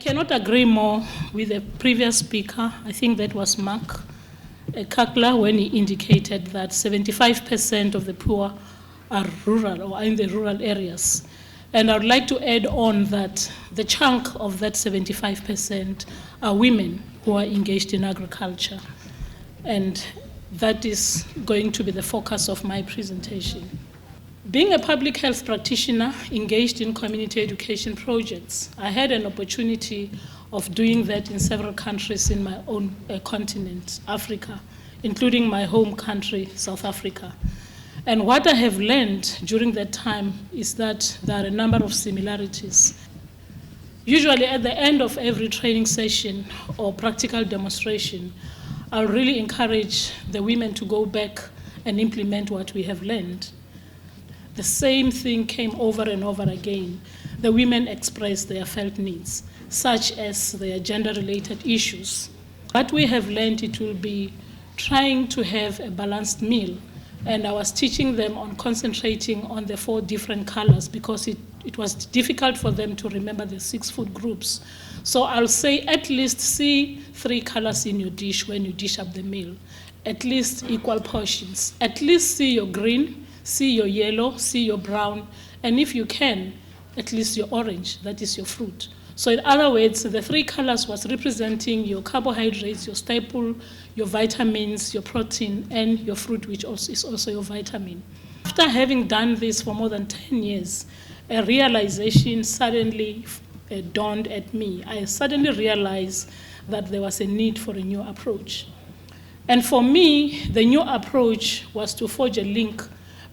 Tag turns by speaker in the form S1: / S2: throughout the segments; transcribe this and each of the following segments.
S1: Cannot agree more with the previous speaker. I think that was Mark Kakla when he indicated that 75% of the poor are rural or are in the rural areas. And I would like to add on that the chunk of that 75% are women who are engaged in agriculture. And that is going to be the focus of my presentation. Being a public health practitioner engaged in community education projects, I had an opportunity of doing that in several countries in my own continent, Africa, including my home country, South Africa. And what I have learned during that time is that there are a number of similarities. Usually at the end of every training session or practical demonstration, I'll really encourage the women to go back and implement what we have learned. The same thing came over and over again. The women expressed their felt needs, such as their gender-related issues. What we have learned, it will be trying to have a balanced meal. And I was teaching them on concentrating on the 4 different colors because it was difficult for them to remember the 6 food groups. So I'll say at least see 3 colors in your dish when you dish up the meal. At least equal portions. At least see your green, see your yellow, see your brown, and if you can, at least your orange, that is your fruit. So in other words, the 3 colors was representing your carbohydrates, your staple, your vitamins, your protein, and your fruit, which is also your vitamin. After having done this for more than 10 years, a realization suddenly dawned at me. I suddenly realized that there was a need for a new approach. And for me, the new approach was to forge a link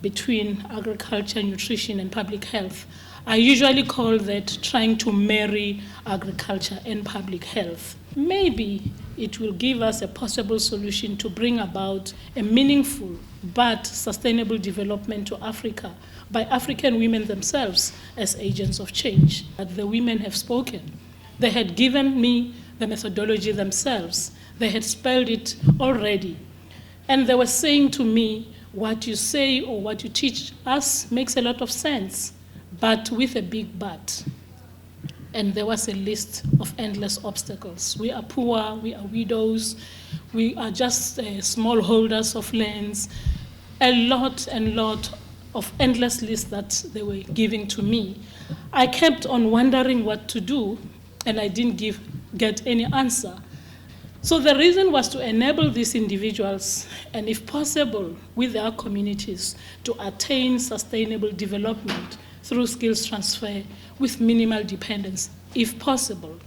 S1: between agriculture, nutrition, and public health. I usually call that trying to marry agriculture and public health. Maybe it will give us a possible solution to bring about a meaningful but sustainable development to Africa by African women themselves as agents of change. The women have spoken. They had given me the methodology themselves. They had spelled it already. And they were saying to me, what you say or what you teach us makes a lot of sense, but with a big but. And there was a list of endless obstacles. We are poor, we are widows, we are just small holders of lands. A lot of endless lists that they were giving to me. I kept on wondering what to do, and I didn't get any answer. So the reason was to enable these individuals, and if possible, with their communities, to attain sustainable development through skills transfer with minimal dependence, if possible.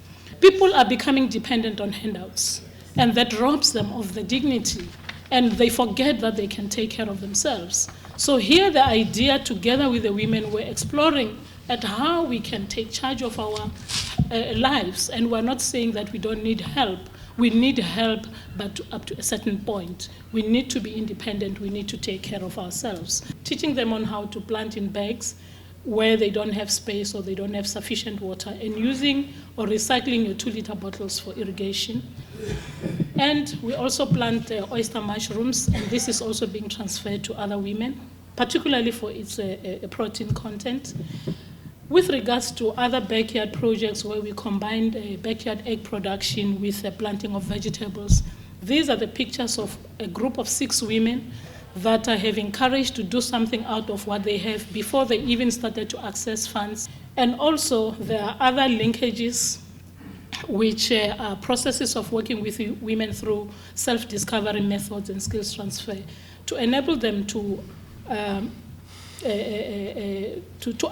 S1: People are becoming dependent on handouts, and that robs them of the dignity, and they forget that they can take care of themselves. So here the idea, together with the women, we're exploring at how we can take charge of our lives, and we're not saying that we don't need help. We need help, but up to a certain point. We need to be independent. We need to take care of ourselves. Teaching them on how to plant in bags where they don't have space or they don't have sufficient water, and using or recycling your 2-liter bottles for irrigation. And we also plant oyster mushrooms, and this is also being transferred to other women, particularly for its protein content. With regards to other backyard projects where we combined backyard egg production with the planting of vegetables, these are the pictures of a group of 6 women that I have encouraged to do something out of what they have before they even started to access funds. And also there are other linkages which are processes of working with women through self-discovery methods and skills transfer to enable them to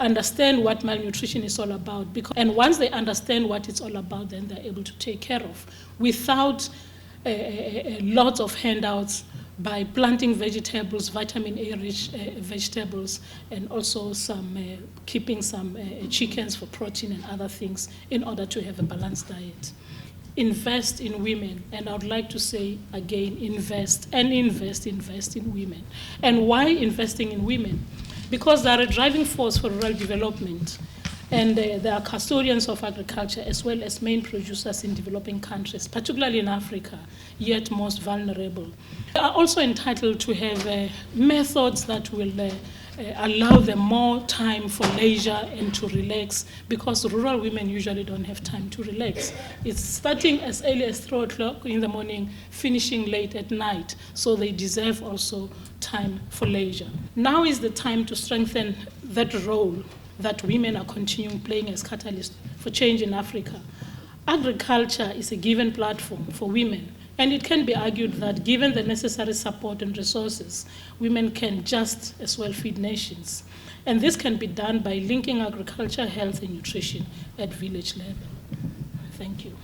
S1: understand what malnutrition is all about. And once they understand what it's all about, then they're able to take care of without lots of handouts, by planting vegetables, vitamin A-rich vegetables, and also keeping some chickens for protein and other things in order to have a balanced diet. Invest in women, and I would like to say again, invest in women. And why investing in women? Because they are a driving force for rural development, and they are custodians of agriculture as well as main producers in developing countries, particularly in Africa, yet most vulnerable. They are also entitled to have methods that will allow them more time for leisure and to relax, because rural women usually don't have time to relax. It's starting as early as 3 o'clock in the morning, finishing late at night, so they deserve also time for leisure. Now is the time to strengthen that role that women are continuing playing as catalysts for change in Africa. Agriculture is a given platform for women, and it can be argued that given the necessary support and resources, women can just as well feed nations. And this can be done by linking agriculture, health, and nutrition at village level. Thank you.